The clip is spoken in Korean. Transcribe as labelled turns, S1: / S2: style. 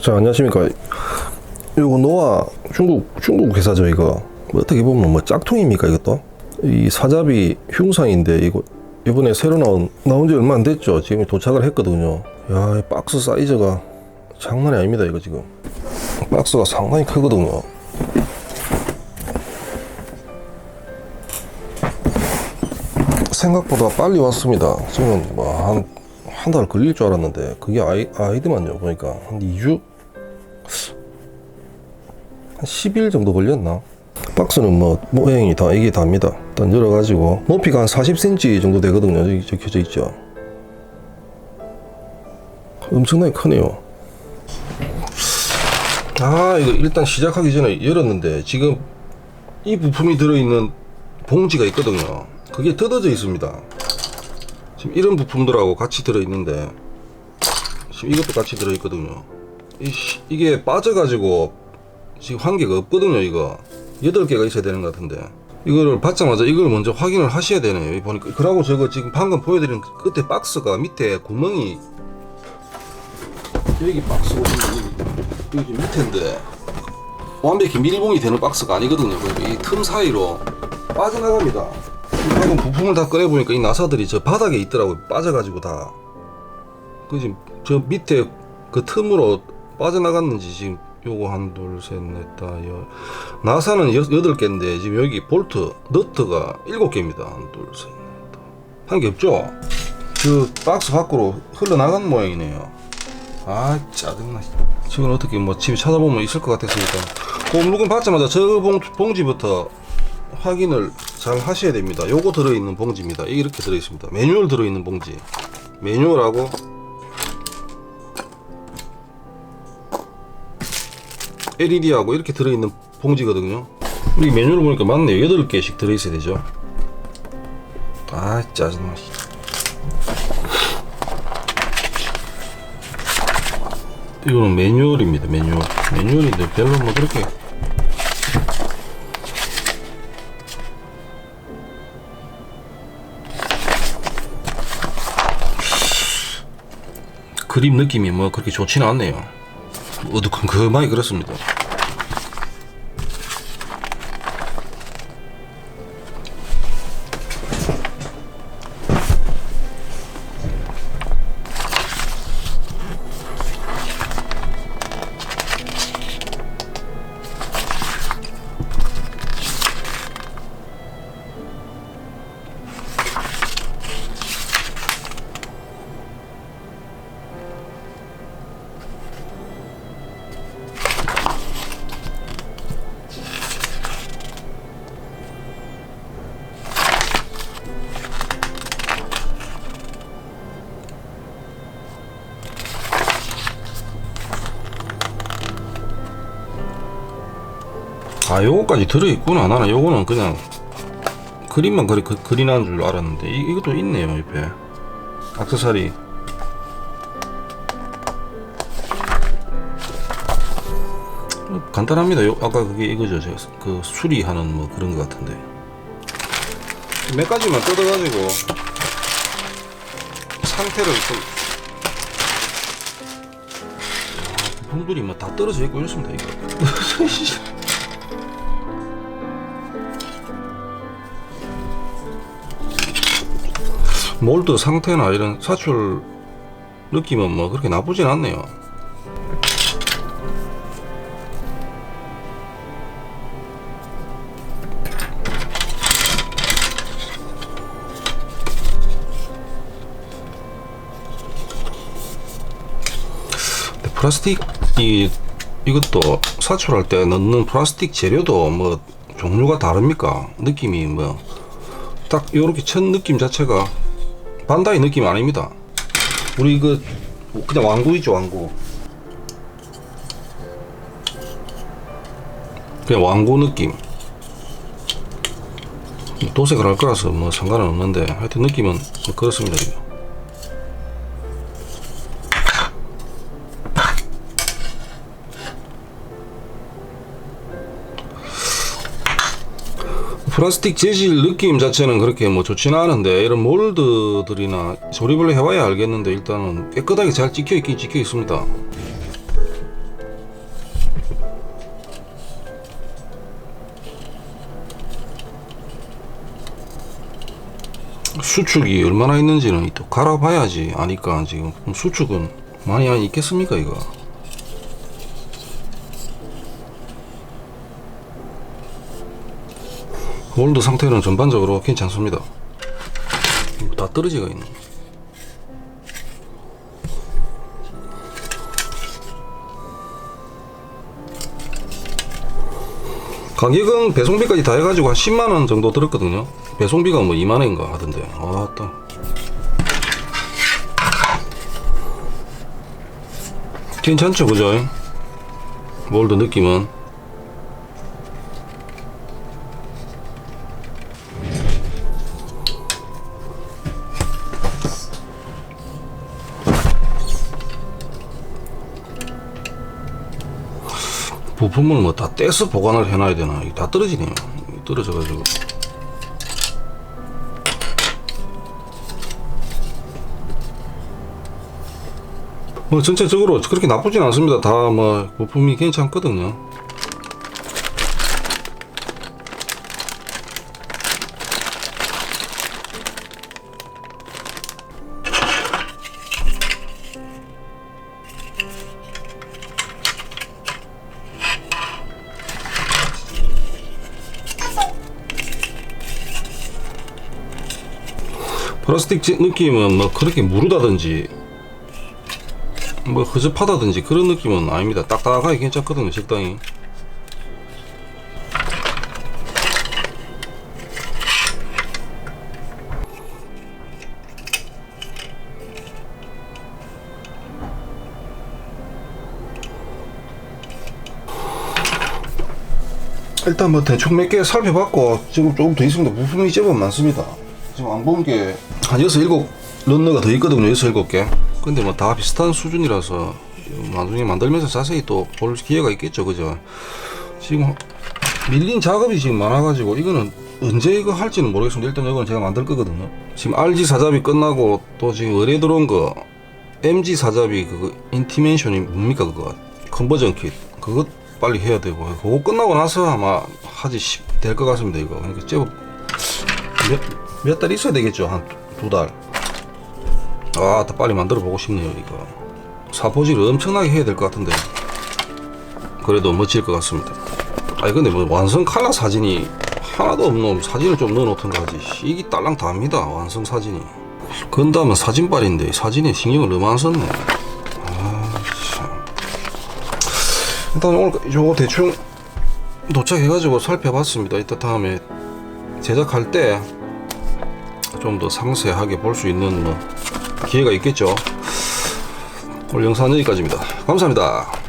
S1: 자, 안녕하십니까. 요거 노아 중국 회사죠. 이거 뭐 어떻게 보면 뭐 짝퉁입니까 이것도? 이 사자비 흉상인데 이거 이번에 새로 나온 지 얼마 안 됐죠. 지금 도착을 했거든요. 야, 이 박스 사이즈가 장난이 아닙니다. 이거 지금 박스가 상당히 크거든요. 생각보다 빨리 왔습니다. 지금 뭐 한 달 걸릴 줄 알았는데 그게 아이더만요. 보니까 한 2주? 한 10일 정도 걸렸나? 박스는 뭐 모양이 다 이게 답니다. 일단 열어가지고 높이가 한 40cm 정도 되거든요. 여기 적혀져 있죠. 엄청나게 크네요. 아, 이거 일단 시작하기 전에 열었는데 지금 이 부품이 들어있는 봉지가 있거든요. 그게 뜯어져 있습니다. 지금 이런 부품들하고 같이 들어있는데 지금 이것도 같이 들어있거든요. 이게 빠져가지고 지금 한 개가 없거든요. 이거 8개가 있어야 되는 것 같은데 이거를 받자마자 이걸 먼저 확인을 하셔야 되네요. 여기 보니까. 그러고 저거 지금 방금 보여드린 끝에 박스가 밑에 구멍이 여기 박스 보시면 여기 밑에인데 완벽히 밀봉이 되는 박스가 아니거든요. 그러니까 이 틈 사이로 빠져나갑니다. 방금 부품을 다 꺼내보니까 이 나사들이 저 바닥에 있더라고요. 빠져가지고 다. 그 지금 저 밑에 그 틈으로 빠져나갔는지 지금 요거 한 둘 셋 넷 다 나사는 8개인데 지금 여기 볼트 너트가 7개입니다. 한 둘 셋 넷 다 한 개 없죠? 그 박스 밖으로 흘러나간 모양이네요. 아, 짜증나. 지금 어떻게 뭐 집에 찾아보면 있을 것 같았으니까 그 물건 받자마자 저 봉지부터 확인을 잘 하셔야 됩니다. 요거 들어있는 봉지입니다. 이렇게 들어있습니다. 매뉴얼 들어있는 봉지. 매뉴얼하고 LED하고 이렇게 들어있는 봉지거든요. 우리 매뉴얼 보니까 맞네요. 8개씩 들어있어야 되죠. 아, 짜증나. 이거는 매뉴얼입니다. 매뉴얼인데 별로 뭐 그렇게 그림 느낌이 뭐 그렇게 좋지는 않네요. 어두컴컴하게 그렇습니다. 아, 요거까지 들어있구나. 나는 요거는 그냥 그림만 그리는 줄 알았는데 이것도 있네요. 옆에 액세서리. 간단합니다. 아까 그게 이거죠. 제가 그 수리하는 뭐 그런 것 같은데 몇 가지만 뜯어가지고 상태를 좀 부품들이 뭐 다 떨어져 있고 이렇습니다. 이거 몰드 상태나 이런 사출 느낌은 뭐 그렇게 나쁘진 않네요. 플라스틱이 이것도 사출할 때 넣는 플라스틱 재료도 뭐 종류가 다릅니까? 느낌이 뭐 딱 요렇게 첫 느낌 자체가 반다이 느낌 아닙니다. 우리 그 그냥 왕구 있죠. 왕구 그냥 왕구 느낌. 도색을 할 거라서 뭐 상관은 없는데 하여튼 느낌은 뭐 그렇습니다. 이거. 플라스틱 재질 느낌 자체는 그렇게 뭐 좋지는 않은데 이런 몰드들이나 조립을 해봐야 알겠는데 일단은 깨끗하게 잘 찍혀 있긴 찍혀 있습니다. 수축이 얼마나 있는지는 또 갈아봐야지 아니까. 지금 수축은 많이 안 있겠습니까 이거. 몰드 상태는 전반적으로 괜찮습니다. 다 떨어지가 있네. 가격은 배송비까지 다 해가지고 한 10만원 정도 들었거든요. 배송비가 뭐 2만원인가 하던데. 아따. 괜찮죠 그죠? 몰드 느낌은. 부품을 뭐 다 떼서 보관을 해놔야 되나? 이게 다 떨어지네요. 떨어져가지고. 뭐 전체적으로 그렇게 나쁘진 않습니다. 다 뭐 부품이 괜찮거든요. 플라스틱 느낌은 뭐 그렇게 무르다든지 뭐 허접하다든지 그런 느낌은 아닙니다. 딱딱하게 괜찮거든요 적당히. 일단 뭐 대충 몇 개 살펴봤고 지금 조금 더 있습니다. 부품이 제법 많습니다. 지금 안 본 게 한 6, 7 런너가 더 있거든요. 6, 7개. 근데 뭐 다 비슷한 수준이라서 나중에 만들면서 자세히 또 볼 기회가 있겠죠. 그죠? 지금 밀린 작업이 지금 많아가지고 이거는 언제 이거 할지는 모르겠습니다. 일단 이건 제가 만들 거거든요. 지금 RG 사잡이 끝나고 또 지금 의뢰 들어온 거 MG 사잡이 그거 인티멘션이 뭡니까 그거 컨버전 킷 그거 빨리 해야 되고 그거 끝나고 나서 아마 하지 될 것 같습니다. 이거 그러니까 제법 몇 달 있어야 되겠죠. 한 2달. 아, 더 빨리 만들어 보고 싶네요. 이거 사포질을 엄청나게 해야 될 것 같은데 그래도 멋질 것 같습니다. 아니 근데 뭐 완성 칼라 사진이 하나도 없노. 사진을 좀 넣어 놓던가 하지. 이게 딸랑 답니다. 완성 사진이. 건담은 사진빨인데 사진에 신경을 너무 안 썼네. 아, 참. 일단 오늘 요거 대충 도착해가지고 살펴봤습니다. 이따 다음에 제작할 때 좀 더 상세하게 볼 수 있는 뭐 기회가 있겠죠. 오늘 영상은 여기까지입니다. 감사합니다.